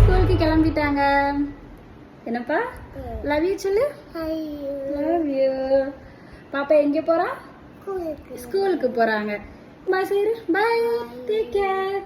ஸ்கூலுக்கு கிளம்பிட்டாங்க. என்னப்பா லவ் யூ சொல்லு. Love you. பாப்பா எங்க போறா? ஸ்கூலுக்கு போறாங்க. பாய் சரி. பாய். Take care.